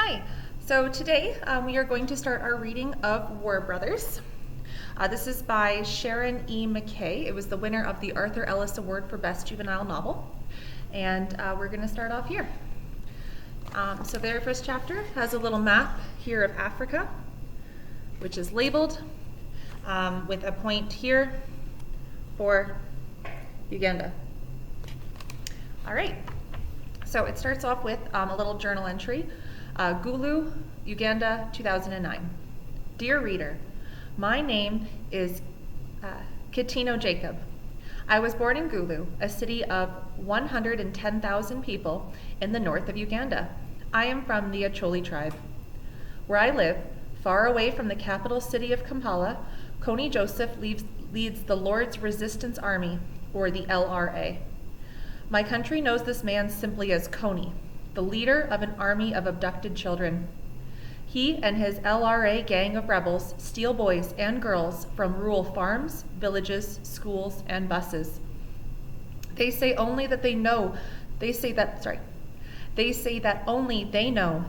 Hi, so today we are going to start our reading of War Brothers. This is by Sharon E. McKay. It was the winner of the Arthur Ellis Award for Best Juvenile Novel. And we're going to start off here. So the very first chapter has a little map here of Africa, which is labeled with a point here for Uganda. All right, so it starts off with a little journal entry. Gulu, Uganda, 2009. Dear reader, my name is Kitino Jacob. I was born in Gulu, a city of 110,000 people in the north of Uganda. I am from the Acholi tribe. Where I live, far away from the capital city of Kampala, Coney Joseph leads the Lord's Resistance Army, or the LRA. My country knows this man simply as Coney, the leader of an army of abducted children. He and his LRA gang of rebels steal boys and girls from rural farms, villages, schools, and buses. They say that only they know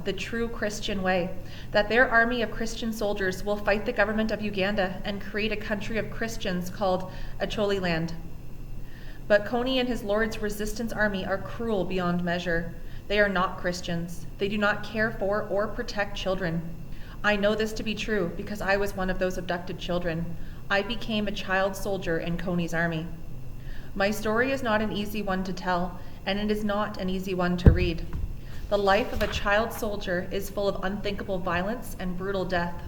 the true Christian way, that their army of Christian soldiers will fight the government of Uganda and create a country of Christians called Acholi land. But Coney and his Lord's Resistance Army are cruel beyond measure. They are not Christians. They do not care for or protect children. I know this to be true because I was one of those abducted children. I became a child soldier in Coney's army. My story is not an easy one to tell, and it is not an easy one to read. The life of a child soldier is full of unthinkable violence and brutal death.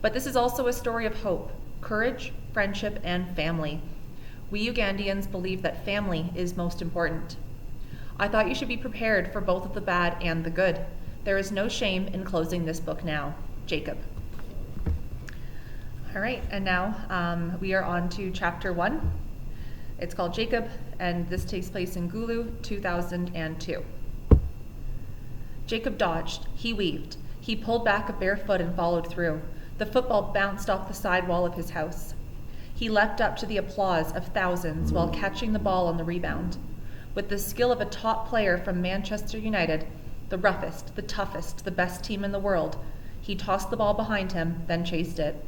But this is also a story of hope, courage, friendship, and family. We Ugandans believe that family is most important. I thought you should be prepared for both of the bad and the good. There is no shame in closing this book now. Jacob. All right, and now we are on to chapter 1. It's called Jacob, and this takes place in Gulu, 2002. Jacob dodged. He weaved. He pulled back a bare foot and followed through. The football bounced off the side wall of his house. He leapt up to the applause of thousands while catching the ball on the rebound. With the skill of a top player from Manchester United, the roughest, the toughest, the best team in the world, he tossed the ball behind him, then chased it.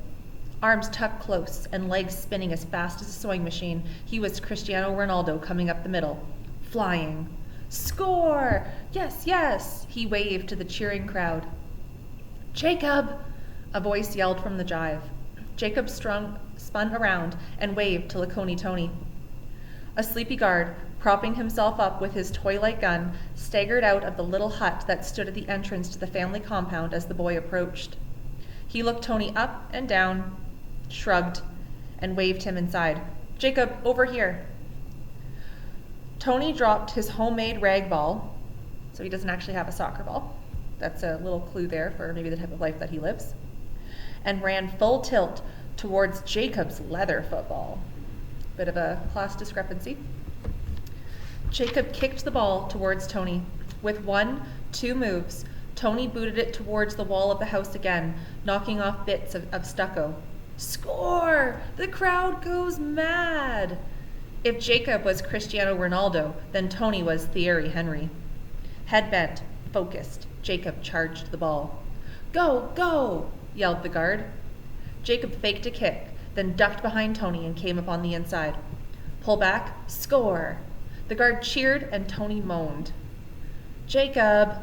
Arms tucked close and legs spinning as fast as a sewing machine, he was Cristiano Ronaldo coming up the middle, flying. Score! Yes, yes! He waved to the cheering crowd. Jacob! A voice yelled from the jive. Jacob spun around and waved to Lakoni Tony. A sleepy guard, propping himself up with his toy-like gun, staggered out of the little hut that stood at the entrance to the family compound as the boy approached. He looked Tony up and down, shrugged, and waved him inside. Jacob, over here. Tony dropped his homemade rag ball, so he doesn't actually have a soccer ball. That's a little clue there for maybe the type of life that he lives, and ran full tilt towards Jacob's leather football. Bit of a class discrepancy. Jacob kicked the ball towards Tony. With 1-2 moves, Tony booted it towards the wall of the house again, knocking off bits of stucco. Score! The crowd goes mad! If Jacob was Cristiano Ronaldo, then Tony was Thierry Henry. Head bent, focused, Jacob charged the ball. Go, go! Yelled the guard. Jacob faked a kick, then ducked behind Tony and came up on the inside. Pull back, score! The guard cheered and Tony moaned. Jacob,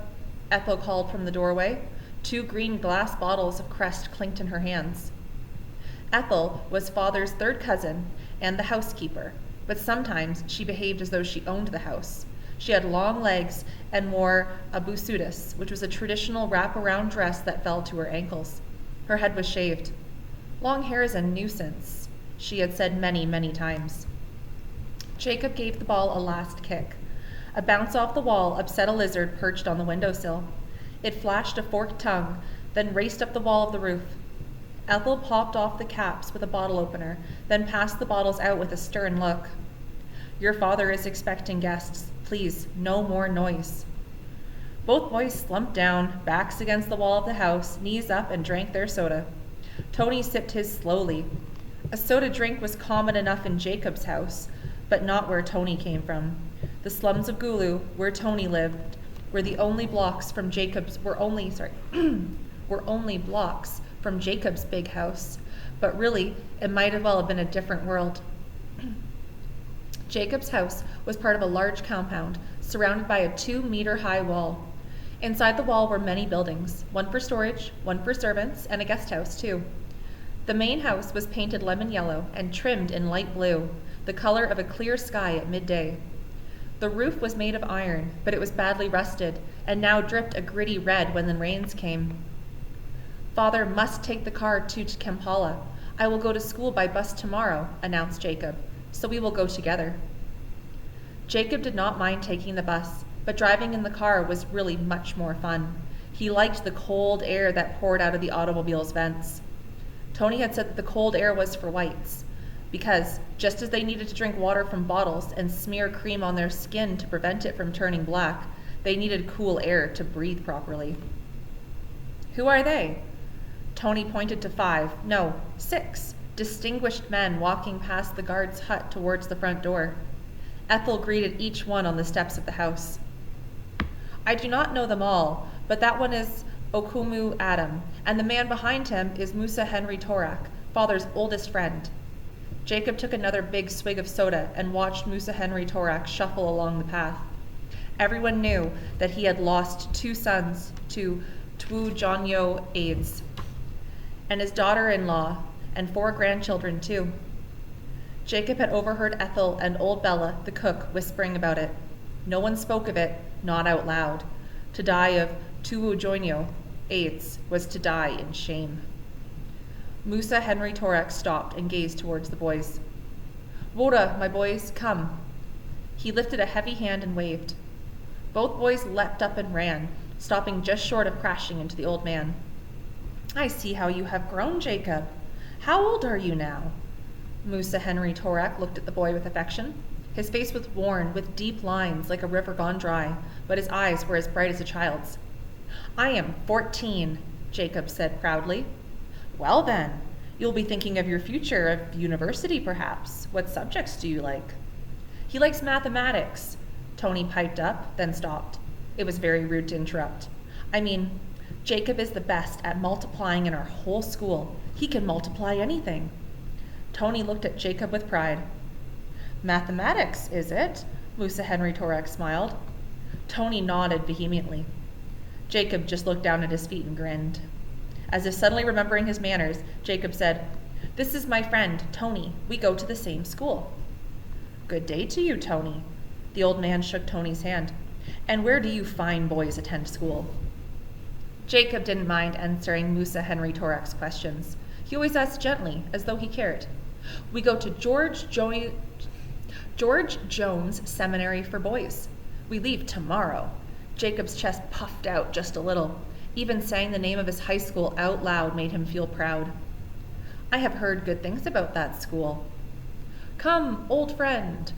Ethel called from the doorway. 2 green glass bottles of Crest clinked in her hands. Ethel was father's 3rd cousin and the housekeeper, but sometimes she behaved as though she owned the house. She had long legs and wore a busudis, which was a traditional wrap-around dress that fell to her ankles. Her head was shaved. Long hair is a nuisance, she had said many, many times. Jacob gave the ball a last kick. A bounce off the wall upset a lizard perched on the windowsill. It flashed a forked tongue, then raced up the wall of the roof. Ethel popped off the caps with a bottle opener, then passed the bottles out with a stern look. Your father is expecting guests. Please, no more noise. Both boys slumped down, backs against the wall of the house, knees up, and drank their soda. Tony sipped his slowly. A soda drink was common enough in Jacob's house, but not where Tony came from. The slums of Gulu, where Tony lived, were only blocks from Jacob's big house, but really it might as well have been a different world. Jacob's house was part of a large compound surrounded by a 2-meter-high wall. Inside the wall were many buildings, one for storage, one for servants, and a guest house too. The main house was painted lemon yellow and trimmed in light blue, the color of a clear sky at midday. The roof was made of iron, but it was badly rusted and now dripped a gritty red when the rains came. Father must take the car to Kampala. I will go to school by bus tomorrow, announced Jacob, so we will go together. Jacob did not mind taking the bus, but driving in the car was really much more fun. He liked the cold air that poured out of the automobile's vents. Tony had said that the cold air was for whites, because just as they needed to drink water from bottles and smear cream on their skin to prevent it from turning black, they needed cool air to breathe properly. Who are they? Tony pointed to 6 distinguished men walking past the guard's hut towards the front door. Ethel greeted each one on the steps of the house. I do not know them all, but that one is Okumu Adam, and the man behind him is Musa Henry Torak, Father's oldest friend. Jacob took another big swig of soda and watched Musa Henry Torak shuffle along the path. Everyone knew that he had lost 2 sons to Twu AIDS, and his daughter-in-law, and 4 grandchildren too. Jacob had overheard Ethel and old Bella, the cook, whispering about it. No one spoke of it, not out loud. To die of Twu AIDS was to die in shame. Musa Henry Torak stopped and gazed towards the boys. Woda, my boys, come. He lifted a heavy hand and waved. Both boys leapt up and ran, stopping just short of crashing into the old man. I see how you have grown, Jacob. How old are you now? Musa Henry Torak looked at the boy with affection. His face was worn with deep lines like a river gone dry, but his eyes were as bright as a child's. I am 14, Jacob said proudly. Well then, you'll be thinking of your future, of university perhaps. What subjects do you like? He likes mathematics, Tony piped up, then stopped. It was very rude to interrupt. I mean, Jacob is the best at multiplying in our whole school. He can multiply anything. Tony looked at Jacob with pride. Mathematics, is it? Musa Henry Torak smiled. Tony nodded vehemently. Jacob just looked down at his feet and grinned. As if suddenly remembering his manners, Jacob said, This is my friend, Tony. We go to the same school. Good day to you, Tony. The old man shook Tony's hand. And where do you fine boys attend school? Jacob didn't mind answering Musa Henry Torak's questions. He always asked gently, as though he cared. We go to George Jones Seminary for Boys. We leave tomorrow. Jacob's chest puffed out just a little. Even saying the name of his high school out loud made him feel proud. I have heard good things about that school. Come, old friend.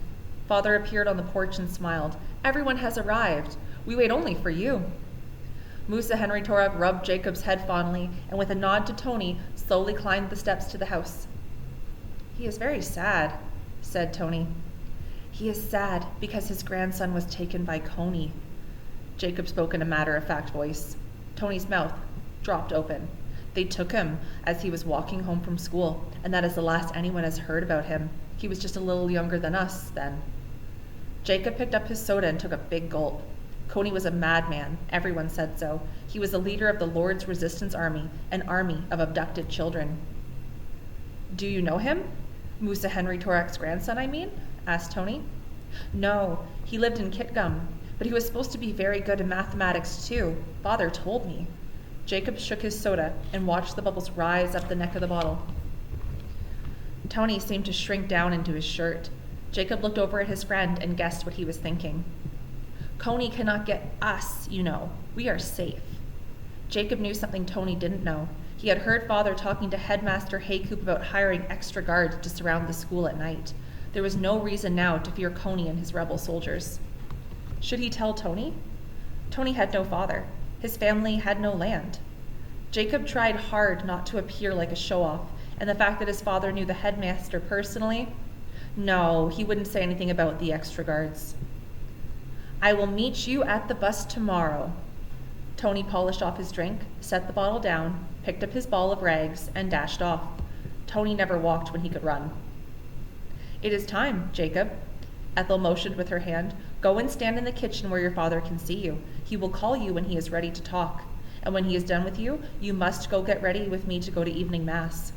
Father appeared on the porch and smiled. Everyone has arrived. We wait only for you. Musa Henry Torak rubbed Jacob's head fondly, and with a nod to Tony, slowly climbed the steps to the house. He is very sad, said Tony. He is sad because his grandson was taken by Coney. Jacob spoke in a matter-of-fact voice. Tony's mouth dropped open. They took him as he was walking home from school, and that is the last anyone has heard about him. He was just a little younger than us then. Jacob picked up his soda and took a big gulp. Coney was a madman. Everyone said so. He was the leader of the Lord's Resistance Army, an army of abducted children. Do you know him? Musa Henry Torak's grandson, I mean? Asked Tony. No, he lived in Kitgum, but he was supposed to be very good in mathematics too. Father told me. Jacob shook his soda and watched the bubbles rise up the neck of the bottle. Tony seemed to shrink down into his shirt. Jacob looked over at his friend and guessed what he was thinking. Coney cannot get us, you know. We are safe. Jacob knew something Tony didn't know. He had heard Father talking to Headmaster Haycoop about hiring extra guards to surround the school at night. There was no reason now to fear Coney and his rebel soldiers. Should he tell Tony? Tony had no father. His family had no land. Jacob tried hard not to appear like a show-off, and the fact that his father knew the headmaster personally? No, he wouldn't say anything about the extra guards. I will meet you at the bus tomorrow. Tony polished off his drink, set the bottle down, picked up his ball of rags, and dashed off. Tony never walked when he could run. It is time, Jacob. Ethel motioned with her hand. Go and stand in the kitchen where your father can see you. He will call you when he is ready to talk. And when he is done with you, you must go get ready with me to go to evening mass.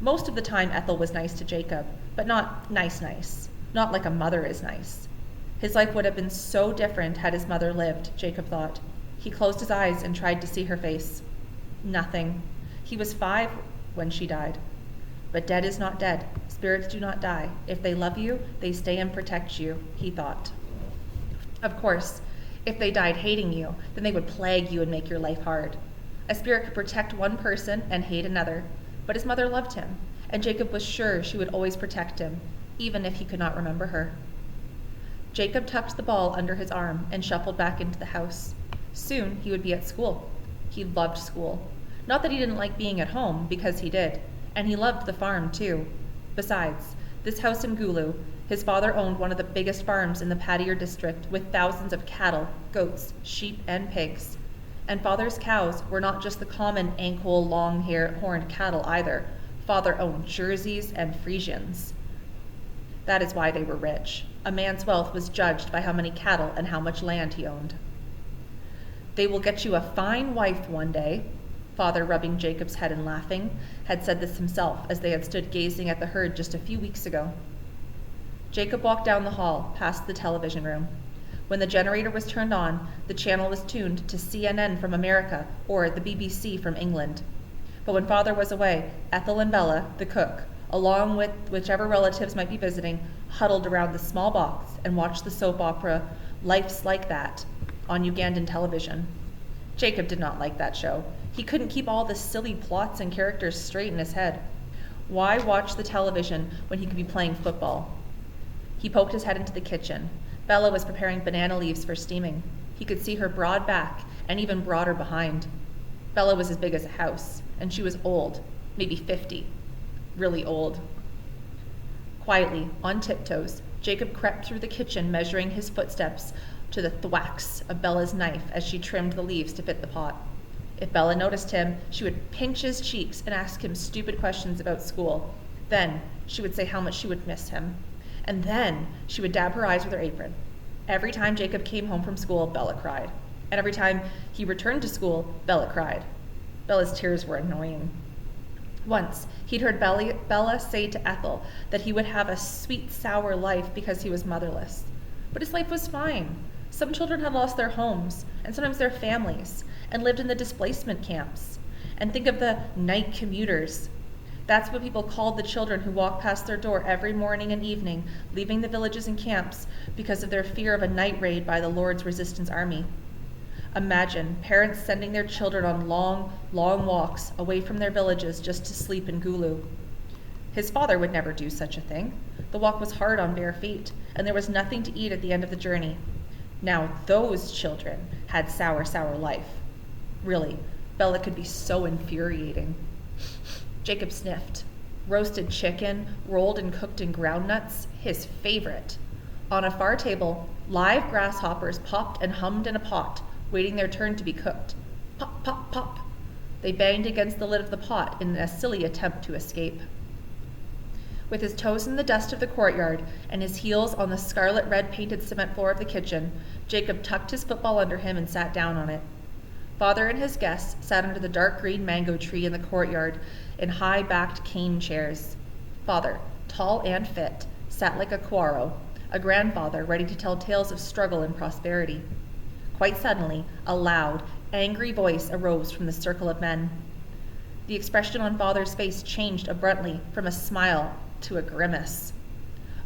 Most of the time Ethel was nice to Jacob, but not nice. Not like a mother is nice. His life would have been so different had his mother lived, Jacob thought. He closed his eyes and tried to see her face. Nothing. He was 5 when she died. But dead is not dead. Spirits do not die. If they love you, they stay and protect you, he thought. Of course, if they died hating you, then they would plague you and make your life hard. A spirit could protect one person and hate another, but his mother loved him, and Jacob was sure she would always protect him, even if he could not remember her. Jacob tucked the ball under his arm and shuffled back into the house. Soon he would be at school. He loved school. Not that he didn't like being at home, because he did, and he loved the farm too. Besides, this house in Gulu, his father owned one of the biggest farms in the Patier district with thousands of cattle, goats, sheep, and pigs. And father's cows were not just the common ankle, long-horned cattle either. Father owned Jerseys and Friesians. That is why they were rich. A man's wealth was judged by how many cattle and how much land he owned. They will get you a fine wife one day, father, rubbing Jacob's head and laughing, had said this himself as they had stood gazing at the herd just a few weeks ago. Jacob walked down the hall, past the television room. When the generator was turned on, the channel was tuned to CNN from America or the BBC from England. But when father was away, Ethel and Bella, the cook, along with whichever relatives might be visiting, huddled around the small box and watched the soap opera Life's Like That on Ugandan television. Jacob did not like that show. He couldn't keep all the silly plots and characters straight in his head. Why watch the television when he could be playing football? He poked his head into the kitchen. Bella was preparing banana leaves for steaming. He could see her broad back and even broader behind. Bella was as big as a house, and she was old, maybe 50. Really old. Quietly, on tiptoes, Jacob crept through the kitchen, measuring his footsteps to the thwacks of Bella's knife as she trimmed the leaves to fit the pot. If Bella noticed him, she would pinch his cheeks and ask him stupid questions about school. Then she would say how much she would miss him. And then she would dab her eyes with her apron. Every time Jacob came home from school, Bella cried. And every time he returned to school, Bella cried. Bella's tears were annoying. Once, he'd heard Bella say to Ethel that he would have a sweet, sour life because he was motherless. But his life was fine. Some children had lost their homes, and sometimes their families, and lived in the displacement camps. And think of the night commuters. That's what people called the children who walked past their door every morning and evening, leaving the villages and camps because of their fear of a night raid by the Lord's resistance army. Imagine parents sending their children on long, long walks away from their villages just to sleep in Gulu. His father would never do such a thing. The walk was hard on bare feet, and there was nothing to eat at the end of the journey. Now those children had sour, sour life. Really, Bella could be so infuriating. Jacob sniffed. Roasted chicken, rolled and cooked in groundnuts, his favorite. On a far table, live grasshoppers popped and hummed in a pot, waiting their turn to be cooked. Pop, pop, pop. They banged against the lid of the pot in a silly attempt to escape. With his toes in the dust of the courtyard and his heels on the scarlet-red painted cement floor of the kitchen, Jacob tucked his football under him and sat down on it. Father and his guests sat under the dark green mango tree in the courtyard in high-backed cane chairs. Father, tall and fit, sat like a Cuaro, a grandfather ready to tell tales of struggle and prosperity. Quite suddenly, a loud, angry voice arose from the circle of men. The expression on Father's face changed abruptly from a smile to a grimace.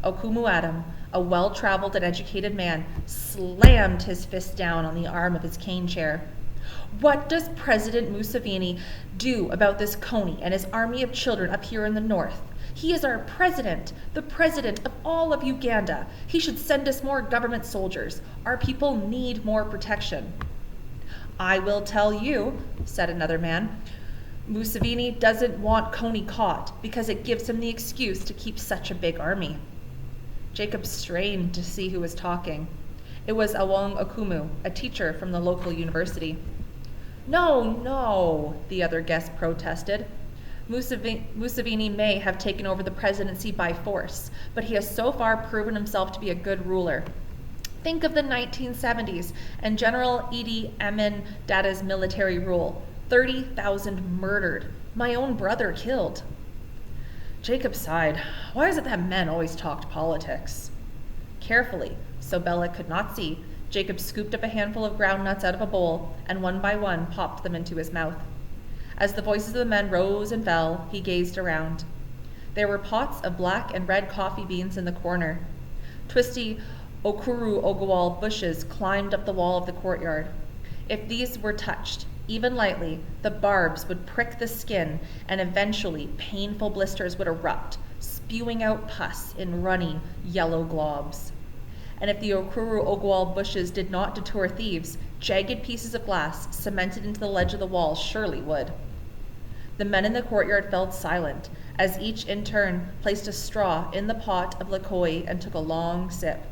Okumu Adam, a well-traveled and educated man, slammed his fist down on the arm of his cane chair. What does President Museveni do about this Coney and his army of children up here in the north? He is our president, the president of all of Uganda. He should send us more government soldiers. Our people need more protection. I will tell you, said another man, Museveni doesn't want Coney caught because it gives him the excuse to keep such a big army. Jacob strained to see who was talking. It was Awong Okumu, a teacher from the local university. No, no, the other guest protested. Museveni may have taken over the presidency by force, but he has so far proven himself to be a good ruler. Think of the 1970s and General Idi Amin Dada's military rule. 30,000 murdered. My own brother killed. Jacob sighed. Why is it that men always talked politics? Carefully, so Bella could not see, Jacob scooped up a handful of ground nuts out of a bowl and one by one popped them into his mouth. As the voices of the men rose and fell, he gazed around. There were pots of black and red coffee beans in the corner. Twisty Okuru Ogwal bushes climbed up the wall of the courtyard. If these were touched, even lightly, the barbs would prick the skin and eventually painful blisters would erupt, spewing out pus in runny, yellow globs. And if the Okuru Ogwal bushes did not deter thieves, jagged pieces of glass cemented into the ledge of the wall surely would. The men in the courtyard fell silent, as each in turn placed a straw in the pot of Lakoi and took a long sip.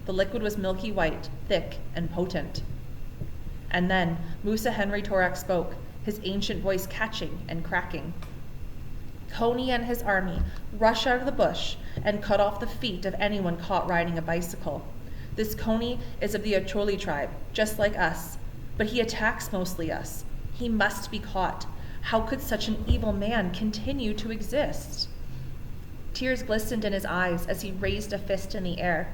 The liquid was milky white, thick, and potent. And then Musa Henry Torak spoke, his ancient voice catching and cracking. Coney and his army rush out of the bush and cut off the feet of anyone caught riding a bicycle. This Coney is of the Acholi tribe, just like us, but he attacks mostly us. He must be caught. How could such an evil man continue to exist? Tears glistened in his eyes as he raised a fist in the air.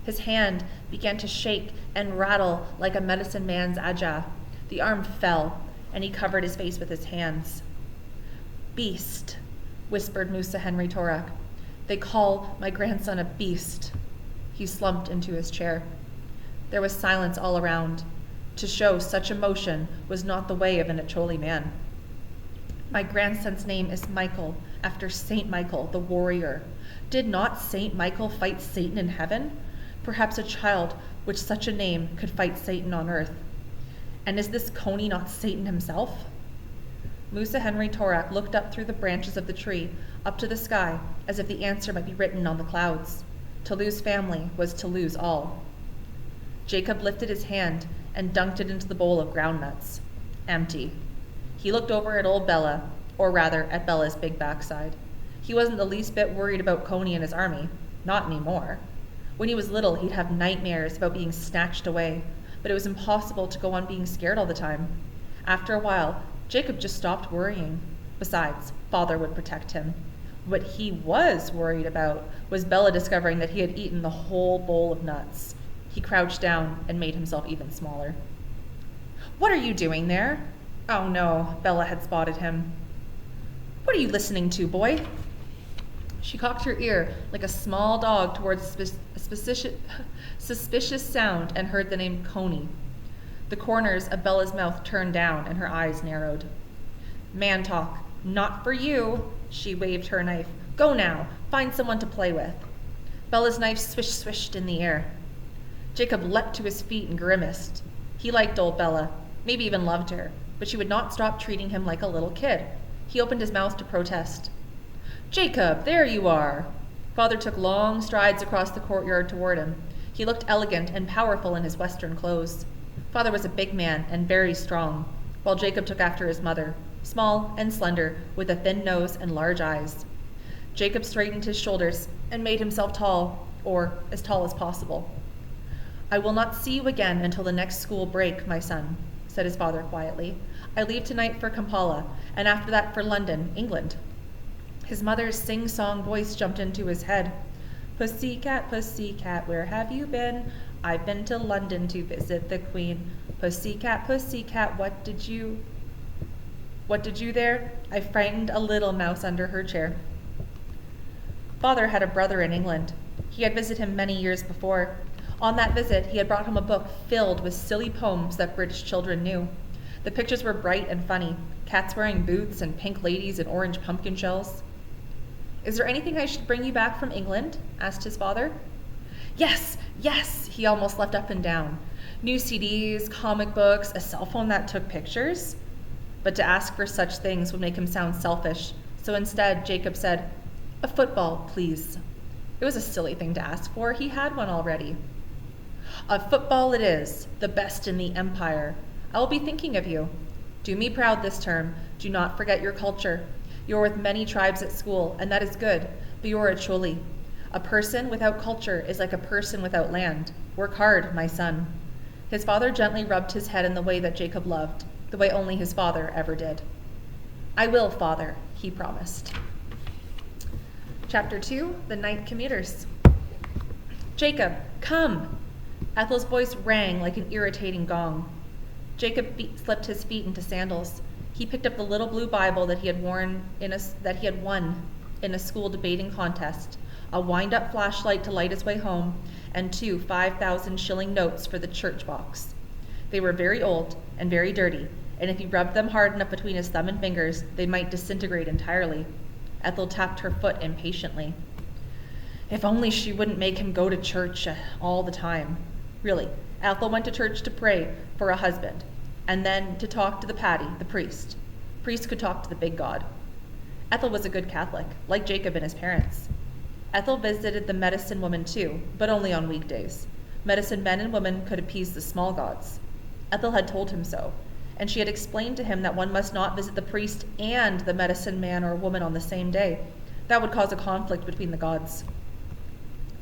His hand began to shake and rattle like a medicine man's aja. The arm fell, and he covered his face with his hands. Beast, whispered Musa Henry Torak. They call my grandson a beast. He slumped into his chair. There was silence all around. To show such emotion was not the way of an Acholi man. My grandson's name is Michael, after Saint Michael, the warrior. Did not Saint Michael fight Satan in heaven? Perhaps a child with such a name could fight Satan on earth. And is this Coney not Satan himself? Musa Henry Torak looked up through the branches of the tree, up to the sky, as if the answer might be written on the clouds. To lose family was to lose all. Jacob lifted his hand and dunked it into the bowl of ground nuts. Empty. He looked over at old Bella, or rather, at Bella's big backside. He wasn't the least bit worried about Coney and his army. Not anymore. When he was little, he'd have nightmares about being snatched away, but it was impossible to go on being scared all the time. After a while, Jacob just stopped worrying. Besides, Father would protect him. What he was worried about was Bella discovering that he had eaten the whole bowl of nuts. He crouched down and made himself even smaller. What are you doing there? Oh no, Bella had spotted him. What are you listening to, boy? She cocked her ear like a small dog towards a suspicious sound and heard the name Coney. The corners of Bella's mouth turned down and her eyes narrowed. Man talk. Not for you. She waved her knife. Go now. Find someone to play with. Bella's knife swished in the air. Jacob leapt to his feet and grimaced. He liked old Bella, maybe even loved her, but she would not stop treating him like a little kid. He opened his mouth to protest. Jacob, there you are. Father took long strides across the courtyard toward him. He looked elegant and powerful in his Western clothes. Father was a big man and very strong, while Jacob took after his mother, small and slender, with a thin nose and large eyes. Jacob straightened his shoulders and made himself tall, or as tall as possible. I will not see you again until the next school break, my son, said his father quietly. I leave tonight for Kampala, and after that for London, England. His mother's sing-song voice jumped into his head. Pussycat, pussycat, where have you been? I've been to London to visit the Queen. Pussycat, pussycat, what did you there? I frightened a little mouse under her chair. Father had a brother in England. He had visited him many years before. On that visit, he had brought home a book filled with silly poems that British children knew. The pictures were bright and funny, cats wearing boots and pink ladies in orange pumpkin shells. Is there anything I should bring you back from England? Asked his father. Yes, yes, he almost leapt up and down. New CDs, comic books, a cell phone that took pictures. But to ask for such things would make him sound selfish, so instead Jacob said, a football, please. It was a silly thing to ask for. He had one already. A football it is, the best in the empire. I will be thinking of you. Do me proud this term. Do not forget your culture. You are with many tribes at school, and that is good, but you are a choli. A person without culture is like a person without land. Work hard, my son. His father gently rubbed his head in the way that Jacob loved, the way only his father ever did. I will, father, he promised. Chapter 2, The Night Commuters. Jacob, come! Ethel's voice rang like an irritating gong. Jacob slipped his feet into sandals. He picked up the little blue Bible that he had won in a school debating contest, a wind-up flashlight to light his way home, and 2 5,000-shilling notes for the church box. They were very old and very dirty, and if he rubbed them hard enough between his thumb and fingers, they might disintegrate entirely. Ethel tapped her foot impatiently. If only she wouldn't make him go to church all the time. Really, Ethel went to church to pray for a husband, and then to talk to the Paddy, the priest. Priest could talk to the big God. Ethel was a good Catholic, like Jacob and his parents. Ethel visited the medicine woman too, but only on weekdays. Medicine men and women could appease the small gods. Ethel had told him so, and she had explained to him that one must not visit the priest and the medicine man or woman on the same day. That would cause a conflict between the gods.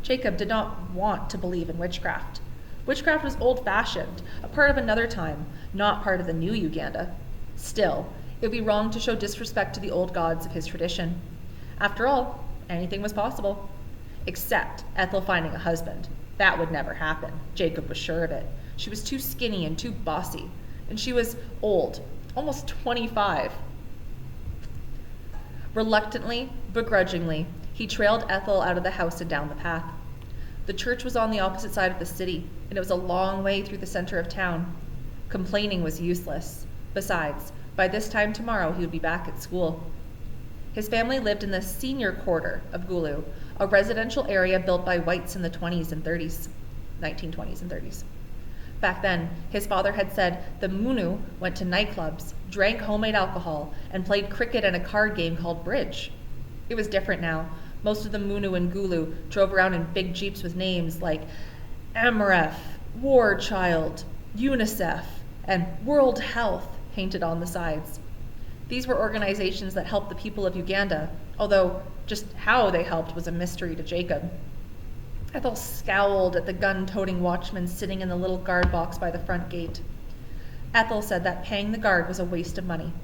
Jacob did not want to believe in witchcraft. Witchcraft was old-fashioned, a part of another time, not part of the new Uganda. Still, it would be wrong to show disrespect to the old gods of his tradition. After all, anything was possible. Except Ethel finding a husband. That would never happen. Jacob was sure of it. She was too skinny and too bossy. And she was old, almost 25. Reluctantly, begrudgingly, he trailed Ethel out of the house and down the path. The church was on the opposite side of the city, and it was a long way through the center of town. Complaining was useless. Besides, by this time tomorrow he would be back at school. His family lived in the senior quarter of Gulu, a residential area built by whites in the 1920s and 30s. Back then, his father had said the Munu went to nightclubs, drank homemade alcohol, and played cricket and a card game called bridge. It was different now. Most of the Munu and Gulu drove around in big jeeps with names like Amref, War Child, UNICEF, and World Health painted on the sides. These were organizations that helped the people of Uganda, although just how they helped was a mystery to Jacob. Ethel scowled at the gun-toting watchman sitting in the little guard box by the front gate. Ethel said that paying the guard was a waste of money.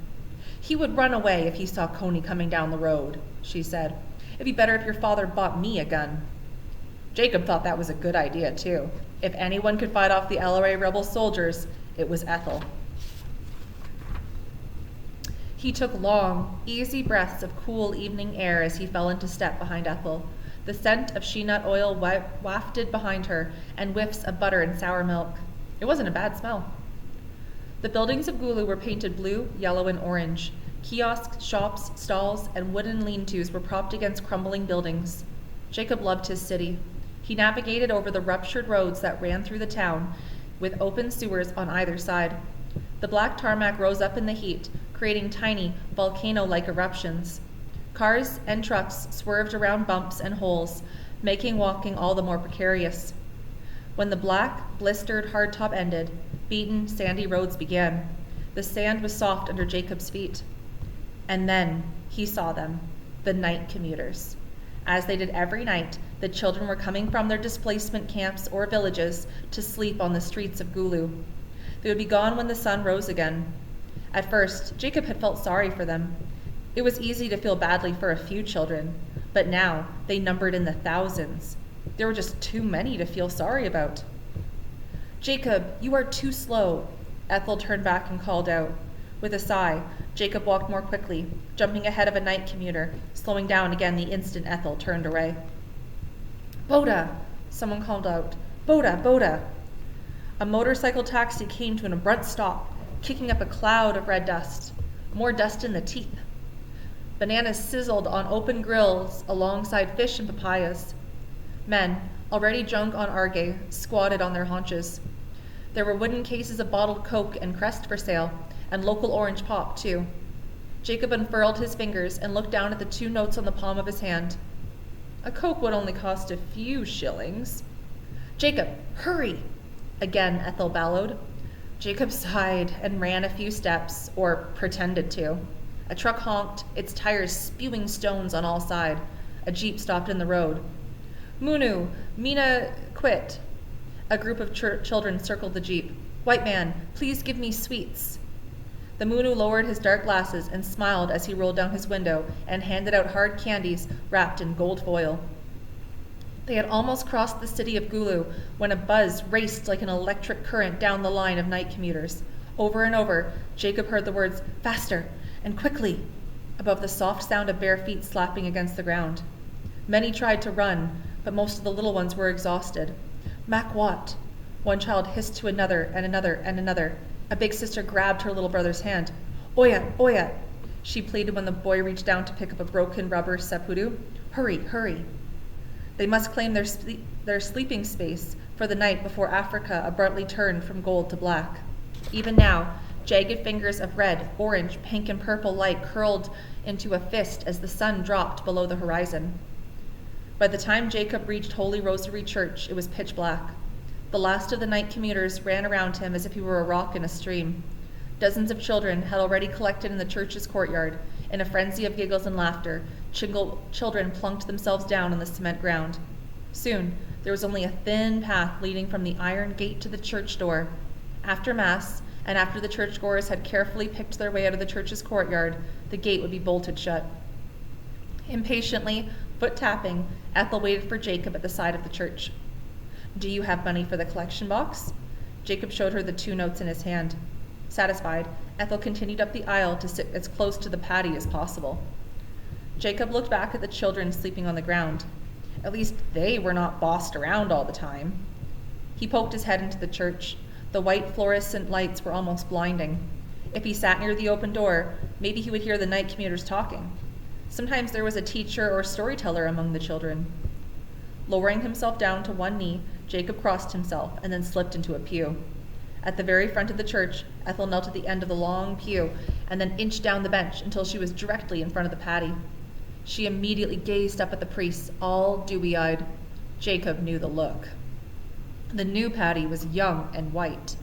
He would run away if he saw Coney coming down the road, she said. It'd be better if your father bought me a gun. Jacob thought that was a good idea, too. If anyone could fight off the LRA rebel soldiers, it was Ethel. He took long, easy breaths of cool evening air as he fell into step behind Ethel. The scent of she-nut oil wafted behind her, and whiffs of butter and sour milk. It wasn't a bad smell. The buildings of Gulu were painted blue, yellow, and orange. Kiosks, shops, stalls, and wooden lean-tos were propped against crumbling buildings. Jacob loved his city. He navigated over the ruptured roads that ran through the town, with open sewers on either side. The black tarmac rose up in the heat, creating tiny, volcano-like eruptions. Cars and trucks swerved around bumps and holes, making walking all the more precarious. When the black, blistered hardtop ended, beaten, sandy roads began. The sand was soft under Jacob's feet. And then he saw them, the night commuters. As they did every night, the children were coming from their displacement camps or villages to sleep on the streets of Gulu. They would be gone when the sun rose again. At first, Jacob had felt sorry for them. It was easy to feel badly for a few children, but now they numbered in the thousands. There were just too many to feel sorry about. Jacob, you are too slow. Ethel turned back and called out. With a sigh, Jacob walked more quickly, jumping ahead of a night commuter, slowing down again the instant Ethel turned away. Boda! Someone called out. Boda, Boda! A motorcycle taxi came to an abrupt stop, kicking up a cloud of red dust. More dust in the teeth. Bananas sizzled on open grills alongside fish and papayas. Men, already drunk on arge, squatted on their haunches. There were wooden cases of bottled Coke and Crest for sale, and local orange pop, too. Jacob unfurled his fingers and looked down at the 2 notes on the palm of his hand. A Coke would only cost a few shillings. Jacob, hurry! Again, Ethel bellowed. Jacob sighed and ran a few steps, or pretended to. A truck honked, its tires spewing stones on all sides. A jeep stopped in the road. Munu, Mina, quit. A group of children circled the jeep. White man, please give me sweets. The Munu lowered his dark glasses and smiled as he rolled down his window and handed out hard candies wrapped in gold foil. They had almost crossed the city of Gulu when a buzz raced like an electric current down the line of night commuters. Over and over, Jacob heard the words, faster and quickly, above the soft sound of bare feet slapping against the ground. Many tried to run, but most of the little ones were exhausted. Mac what? One child hissed to another and another and another. A big sister grabbed her little brother's hand. Oya, oya, she pleaded when the boy reached down to pick up a broken rubber sapudu. Hurry, hurry. They must claim their sleeping space for the night before Africa abruptly turned from gold to black. Even now, jagged fingers of red, orange, pink, and purple light curled into a fist as the sun dropped below the horizon. By the time Jacob reached Holy Rosary Church, it was pitch black. The last of the night commuters ran around him as if he were a rock in a stream. Dozens of children had already collected in the church's courtyard. In a frenzy of giggles and laughter, children plunked themselves down on the cement ground. Soon, there was only a thin path leading from the iron gate to the church door. After Mass, and after the churchgoers had carefully picked their way out of the church's courtyard, the gate would be bolted shut. Impatiently, foot tapping, Ethel waited for Jacob at the side of the church. Do you have money for the collection box? Jacob showed her the 2 notes in his hand. Satisfied, Ethel continued up the aisle to sit as close to the patty as possible. Jacob looked back at the children sleeping on the ground. At least they were not bossed around all the time. He poked his head into the church. The white fluorescent lights were almost blinding. If he sat near the open door, maybe he would hear the night commuters talking. Sometimes there was a teacher or storyteller among the children. Lowering himself down to one knee, Jacob crossed himself and then slipped into a pew. At the very front of the church, Ethel knelt at the end of the long pew and then inched down the bench until she was directly in front of the patty. She immediately gazed up at the priest, all dewy-eyed. Jacob knew the look. The new patty was young and white,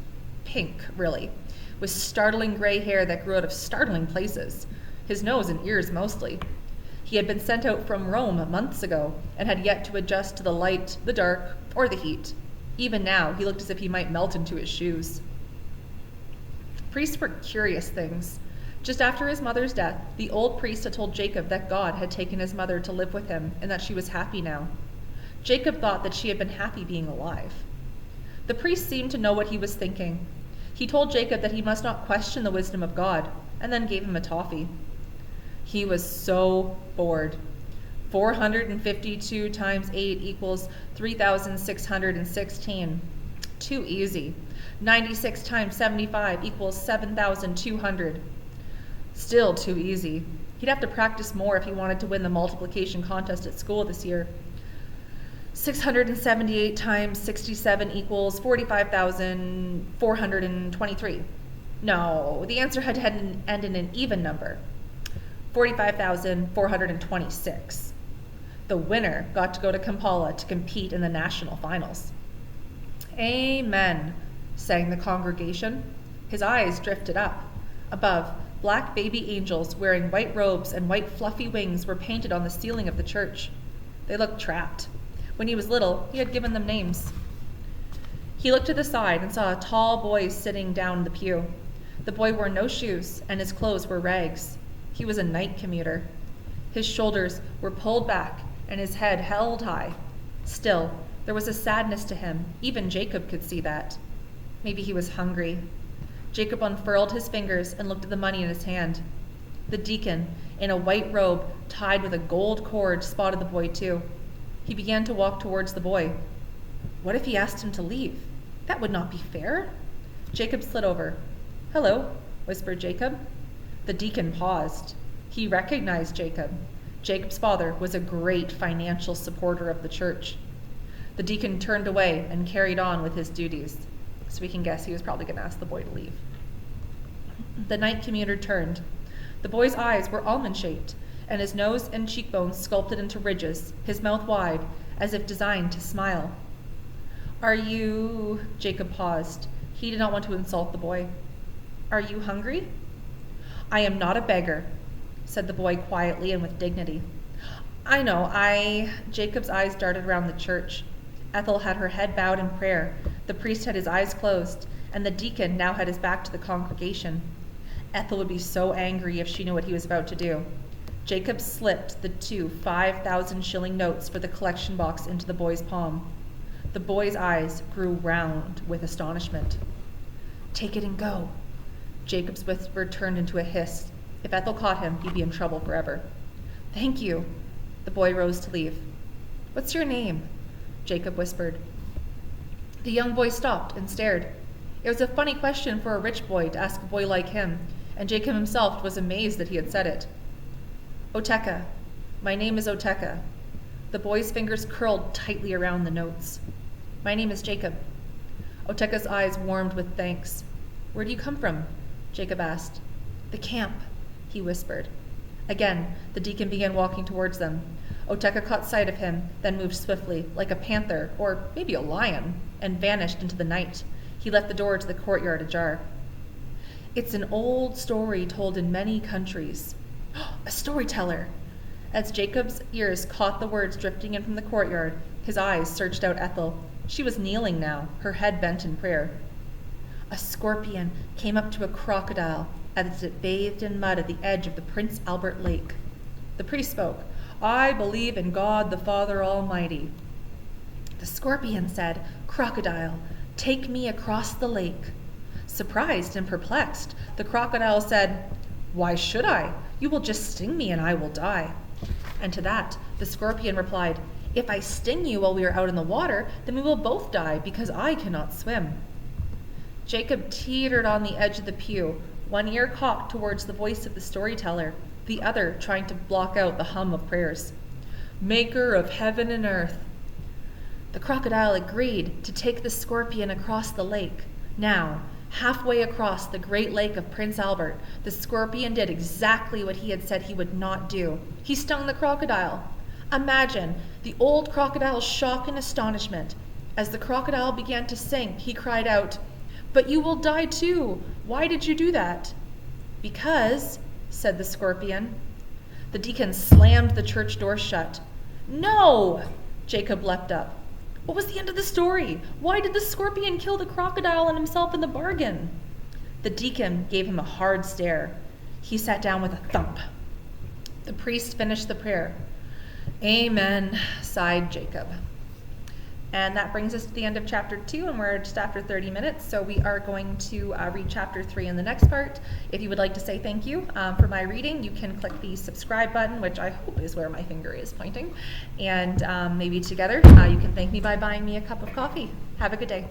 pink, really, with startling gray hair that grew out of startling places, his nose and ears mostly. He had been sent out from Rome months ago and had yet to adjust to the light, the dark, or the heat. Even now, he looked as if he might melt into his shoes. Priests were curious things. Just after his mother's death, the old priest had told Jacob that God had taken his mother to live with him and that she was happy now. Jacob thought that she had been happy being alive. The priest seemed to know what he was thinking. He told Jacob that he must not question the wisdom of God, and then gave him a toffee. He was so bored. 452 times 8 equals 3,616. Too easy. 96 times 75 equals 7,200. Still too easy. He'd have to practice more if he wanted to win the multiplication contest at school this year. 678 times 67 equals 45,423. No, the answer had to end in an even number. 45,426. The winner got to go to Kampala to compete in the national finals. Amen, sang the congregation. His eyes drifted up. Above, black baby angels wearing white robes and white fluffy wings were painted on the ceiling of the church. They looked trapped. When he was little, he had given them names. He looked to the side and saw a tall boy sitting down in the pew. The boy wore no shoes, and his clothes were rags. He was a night commuter. His shoulders were pulled back, and his head held high. Still, there was a sadness to him. Even Jacob could see that. Maybe he was hungry. Jacob unfurled his fingers and looked at the money in his hand. The deacon, in a white robe tied with a gold cord, spotted the boy too. He began to walk towards the boy. What if he asked him to leave? That would not be fair. Jacob slid over. Hello, whispered Jacob. The deacon paused. He recognized Jacob. Jacob's father was a great financial supporter of the church. The deacon turned away and carried on with his duties. So we can guess he was probably going to ask the boy to leave. The night commuter turned. The boy's eyes were almond-shaped, and his nose and cheekbones sculpted into ridges, his mouth wide, as if designed to smile. Are you... Jacob paused. He did not want to insult the boy. Are you hungry? I am not a beggar, said the boy quietly and with dignity. I know, Jacob's eyes darted around the church. Ethel had her head bowed in prayer. The priest had his eyes closed, and the deacon now had his back to the congregation. Ethel would be so angry if she knew what he was about to do. Jacob slipped the 2 5,000-shilling notes for the collection box into the boy's palm. The boy's eyes grew round with astonishment. Take it and go. Jacob's whisper turned into a hiss. If Ethel caught him, he'd be in trouble forever. Thank you. The boy rose to leave. What's your name? Jacob whispered. The young boy stopped and stared. It was a funny question for a rich boy to ask a boy like him, and Jacob himself was amazed that he had said it. Oteka. My name is Oteka. The boy's fingers curled tightly around the notes. My name is Jacob. Oteka's eyes warmed with thanks. Where do you come from? Jacob asked. The camp, he whispered. Again, the deacon began walking towards them. Oteka caught sight of him, then moved swiftly, like a panther, or maybe a lion, and vanished into the night. He left the door to the courtyard ajar. It's an old story told in many countries. A storyteller! As Jacob's ears caught the words drifting in from the courtyard, his eyes searched out Ethel. She was kneeling now, her head bent in prayer. A scorpion came up to a crocodile as it bathed in mud at the edge of the Prince Albert Lake. The priest spoke. I believe in God the Father Almighty. The scorpion said, Crocodile, take me across the lake. Surprised and perplexed, the crocodile said, Why should I? You will just sting me and I will die. And to that, the scorpion replied, If I sting you while we are out in the water, then we will both die because I cannot swim. Jacob teetered on the edge of the pew, one ear cocked towards the voice of the storyteller, the other trying to block out the hum of prayers. Maker of heaven and earth. The crocodile agreed to take the scorpion across the lake. Now, halfway across the great lake of Prince Albert, the scorpion did exactly what he had said he would not do. He stung the crocodile. Imagine the old crocodile's shock and astonishment. As the crocodile began to sink, he cried out, But you will die too. Why did you do that? Because, said the scorpion. The deacon slammed the church door shut. No! Jacob leapt up. What was the end of the story? Why did the scorpion kill the crocodile and himself in the bargain? The deacon gave him a hard stare. He sat down with a thump. The priest finished the prayer. Amen, sighed Jacob. And that brings us to the end of chapter 2, and we're just after 30 minutes, so we are going to read chapter 3 in the next part. If you would like to say thank you for my reading, you can click the subscribe button, which I hope is where my finger is pointing, and maybe together you can thank me by buying me a cup of coffee. Have a good day.